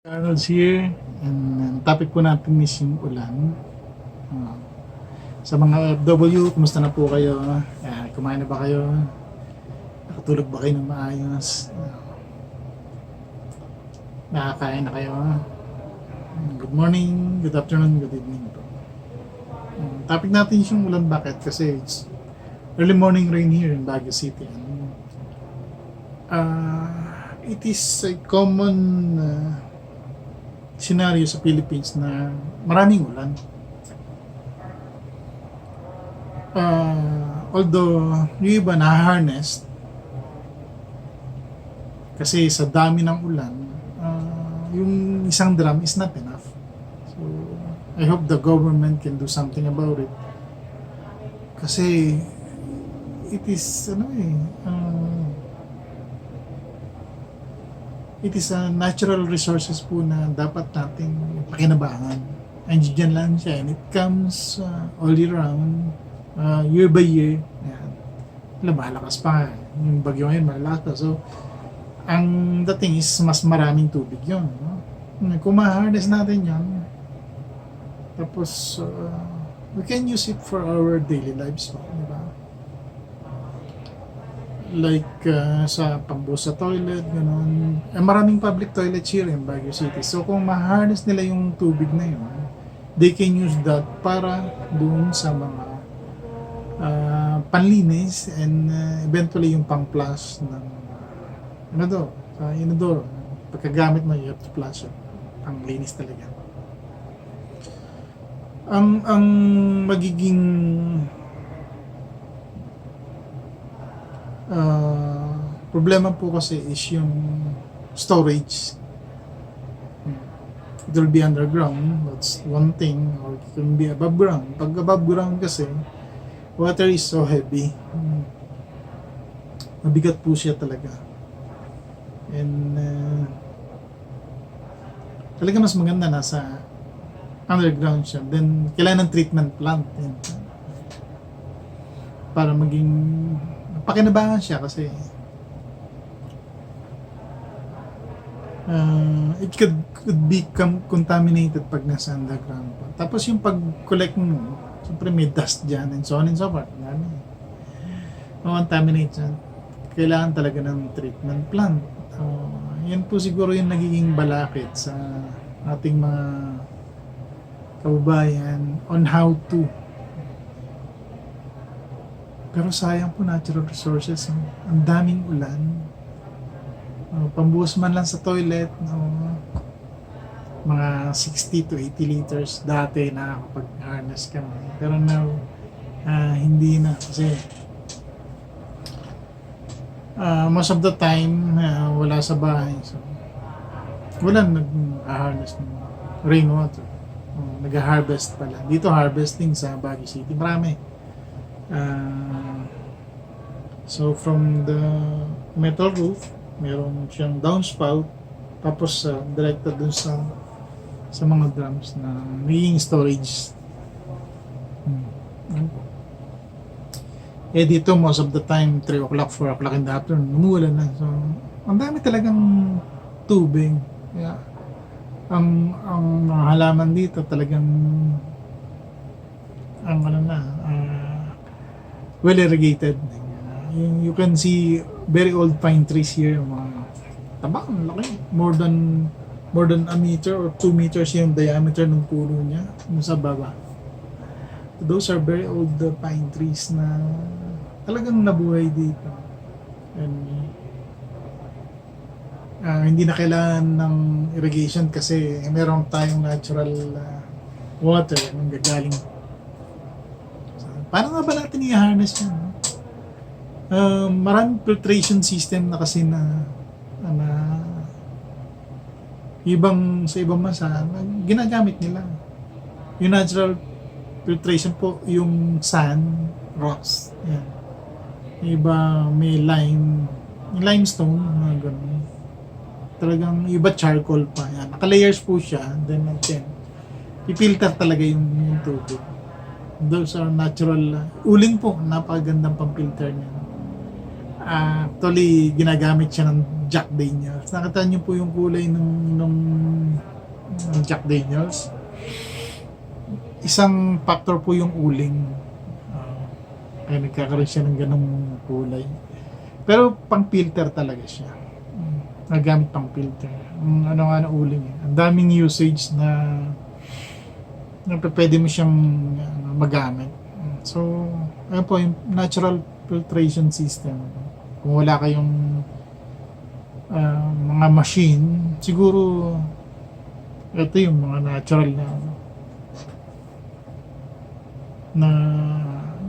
Arnoldz here, and topic po natin is yung ulan. Uh, sa mga OFW, kumusta na po kayo? Kumain na ba kayo? Nakatulog ba kayo ng maayos? Nakakain na kayo? Good morning, good afternoon, good evening po. Topic natin is yung ulan. Bakit? Kasi it's early morning rain here in Baguio City. It is a common scenario sa Philippines na maraming ulan. Although yung iba na-harness kasi sa dami ng ulan, yung isang drum is not enough. So I hope the government can do something about it. Kasi it is it is a natural resources po na dapat nating pakinabangan. And dyan lang siya. And it comes all year round, year by year. Ayan. Malakas pa nga. Yung bagyo ngayon, malakas pa. So, ang dating is mas maraming tubig yun. No? Kung ma-harness natin yan, tapos we can use it for our daily lives. No? Diba? Like sa pambuhos sa toilet, gano'n. Maraming public toilets here in Baguio City. So kung ma-harness nila yung tubig na yun, they can use that para doon sa mga panlinis and eventually yung pang-flush ng sa inodoro. Pagkagamit mo, you have to flush it. Panglinis talaga. Ang magiging problema po kasi is yung storage. It will be underground, that's one thing, or it can be above ground. Pag above ground kasi, water is so heavy. Mabigat po siya talaga. And talaga mas maganda nasa underground siya. Then, kailangan ng treatment plant. Para maging pakinabangan siya kasi it could become contaminated pag nasa underground pa. Tapos yung pag-collect mo, siyempre may dust dyan and so on and so forth. Contamination. Kailangan talaga ng treatment plant. Yan po siguro yung nagiging balakid sa ating mga kababayan on how to. Pero sayang po natural resources. Ang daming ulan. Pambuhos man lang sa toilet. Mga 60 to 80 liters. Dati nakakapag-harness kami. Pero now, hindi na. Kasi most of the time, wala sa bahay. So, wala nag-harness ng rainwater. Nag-harvest pala. Dito harvesting sa Baguio City. Marami. So from the metal roof, meron siyang downspout, tapos directed dun sa mga drums na magiging storage. Dito most of the time 3 o'clock, 4 o'clock in the afternoon, umuulan na. So ang dami talagang tubig. Kaya ang mga halaman dito talagang well irrigated. You can see very old pine trees here, mga tabang laki, more than a meter or 2 meters yung diameter ng puno niya sa baba. Those are very old pine trees na talagang nabuhay dito. And hindi na kailangan ng irrigation kasi meron tayong natural water na gagaling. Paano nga ba natin i-harness yan? Maraming filtration system na kasi na sa ibang bansa ginagamit nila. Yung natural filtration po, yung sand, rocks. Yan. Iba may limestone, mga ganun. Talagang iba charcoal pa. Yan. Naka-layers po siya. Then i-filter talaga yung tubig. Those are natural. Uling po, napakagandang pang-filter niya. Actually, ginagamit siya ng Jack Daniels. Nakita niyo po yung kulay ng Jack Daniels. Isang factor po yung uling. Kaya nagkakaroon siya ng ganong kulay. Pero pang filter talaga siya. Nagamit pang filter. Ano nga na uling. Ang daming usage na pwede mo siyang magamit. So, ayun po yung natural filtration system. Kung wala kayong mga machine, siguro ito yung mga natural na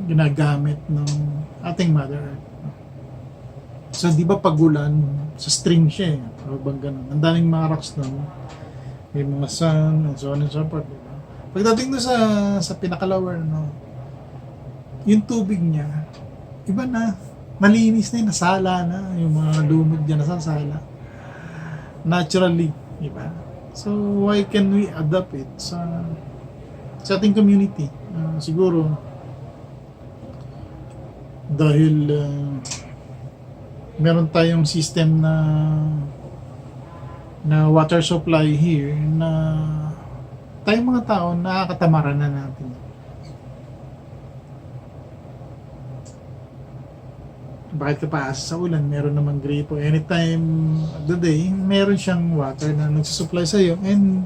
ginagamit ng ating Mother Earth. So, di ba pag ulan, sa stream siya eh. O bang ganun. Ang daming mga rocks doon. May mga sun, and so on and so forth. Diba? Pagdating doon sa pinakalower, no, yung tubig niya, iba na. Malinis na yun, nasala na. Yung mga lumot dyan, nasasala. Naturally, diba? So, why can we adapt it sa ating community? Siguro, dahil meron tayong system na water supply here na tayong mga tao nakakatamaran na natin. Bakit ka paasa sa ulan? Meron naman gripo. Anytime of the day, meron siyang water na nagsusupply sa iyo and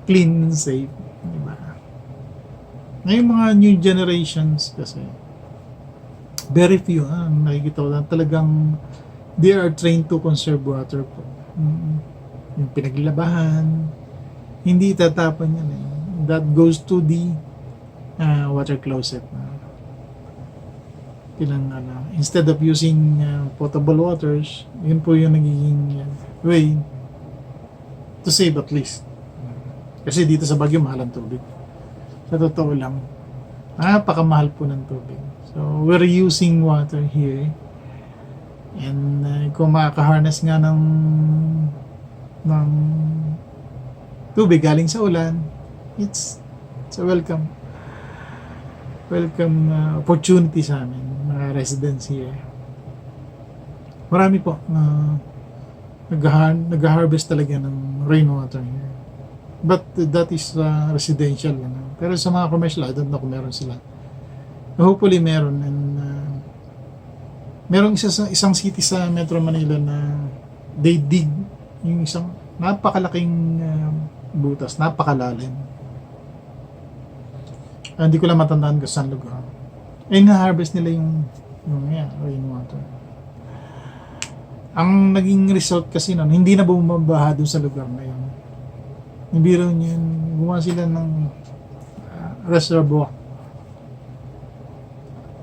clean and safe. Diba? Ngayong mga new generations kasi, very few, nakikita ko lang talagang they are trained to conserve water po. Yung pinaglabahan, hindi tatapon yan eh. That goes to the water closet. Instead of using potable waters, yun po yung nagiging way to save at least. Kasi dito sa Baguio, mahal ang tubig. Sa totoo lang, napakamahal po ng tubig. So, we're using water here. And kung makaka-harness nga ng tubig galing sa ulan, it's a welcome opportunity sa amin, mga residents here. Marami po nag-harvest talaga ng rainwater here. But that is residential. Pero sa mga commercial, I don't know kung meron sila. Hopefully meron. And merong isang city sa Metro Manila na they dig yung isang napakalaking butas, napakalalim. Hindi ko lang matandaan kung saan lugar. Na-harvest nila yung rainwater. Ang naging result kasi nun, hindi na bumabaha doon sa lugar na yun. Nabiro niyo yun, gumawa sila ng reservoir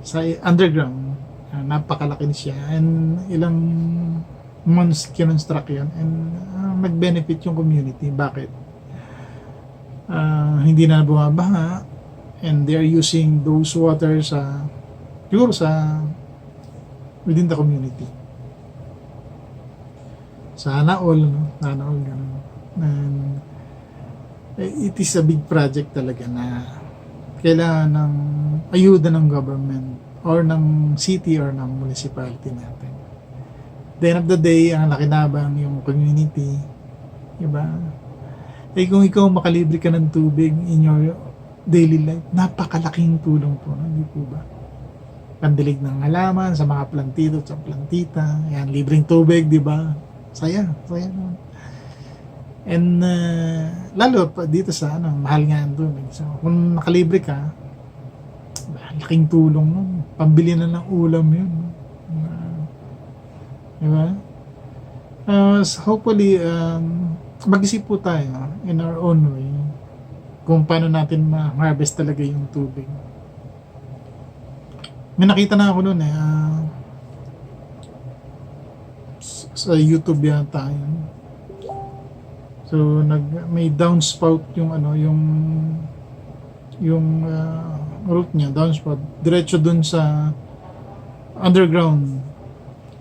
sa underground. Napakalaki siya and ilang months kinonstruct yun and nag-benefit yung community. Bakit? Hindi na bumabaha and they are using those water siguro within the community. Sana all, ganun. And it is a big project talaga na kailangan ng ayuda ng government or ng city or ng municipality natin. At the end of the day, ang nakinabang yung community, diba? Kung ikaw makalibre ka ng tubig in your daily life, napakalaking tulong po, hindi po ba? Pandilig ng halaman sa mga plantito at plantita, yan, libreng tubig, diba? Saya naman. And lalo pa dito sa mahal nga ang tubig. So, kung nakalibre ka, laking tulong nun. Pambili na ng ulam yun. Diba? So hopefully, mag-isip po tayo in our own way kung paano natin ma-harvest talaga yung tubig. May nakita na ako nun sa YouTube yata yun. So may downspout yung route niya, downspout diretso dun sa underground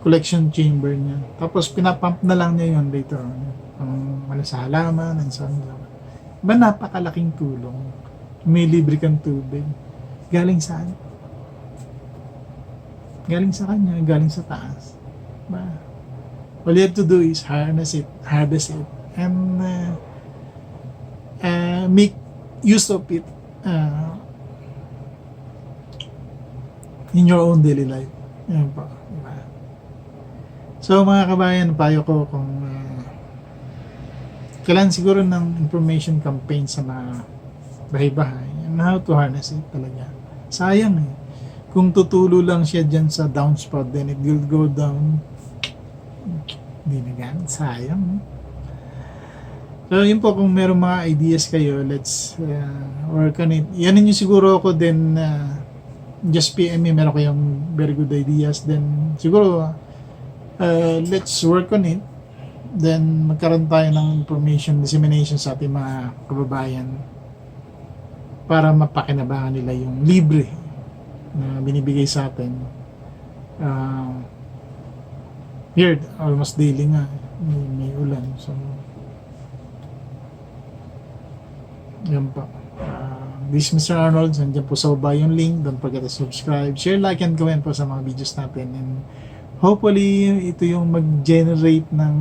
collection chamber niya. Tapos pinapump na lang niya yun later on. Ang sa halaman and so on. Ba napakalaking tulong. May libre kang tubig. Galing saan? Galing sa kanya, galing sa taas. Diba? All you have to do is harness it, harvest it, and make use of it in your own daily life. Yan po. Diba? So mga kabayan, payo ko kung kailangan siguro ng information campaign sa mga bahay-bahay and how to harness it talaga. Sayang eh. Kung tutulo lang siya dyan sa downspout, then it will go down. Hindi na gan. Sayang. So yun po, kung meron mga ideas kayo, let's work on it. Yan yung siguro ako, then just PM me, meron kayong very good ideas, then siguro let's work on it. Then magkaroon tayo ng information dissemination sa ating mga kababayan para mapakinabangan nila yung libre na binibigay sa atin. Here, almost daily nga, may ulan. So, yan pa. This is Mr. Arnoldz. Nandiyan po sa baba yung link. Don't forget to subscribe, share, like, and comment po sa mga videos natin. And hopefully, ito yung mag-generate ng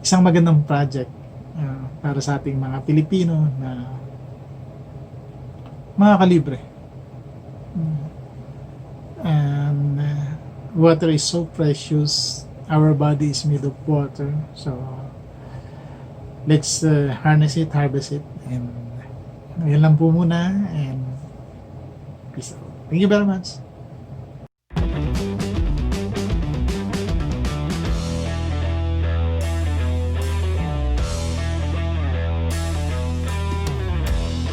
isang magandang project para sa ating mga Pilipino na mga kalibre. And water is so precious. Our body is made of water. So, let's harness it, harvest it. And yan lang po muna. And peace out. Thank you very much.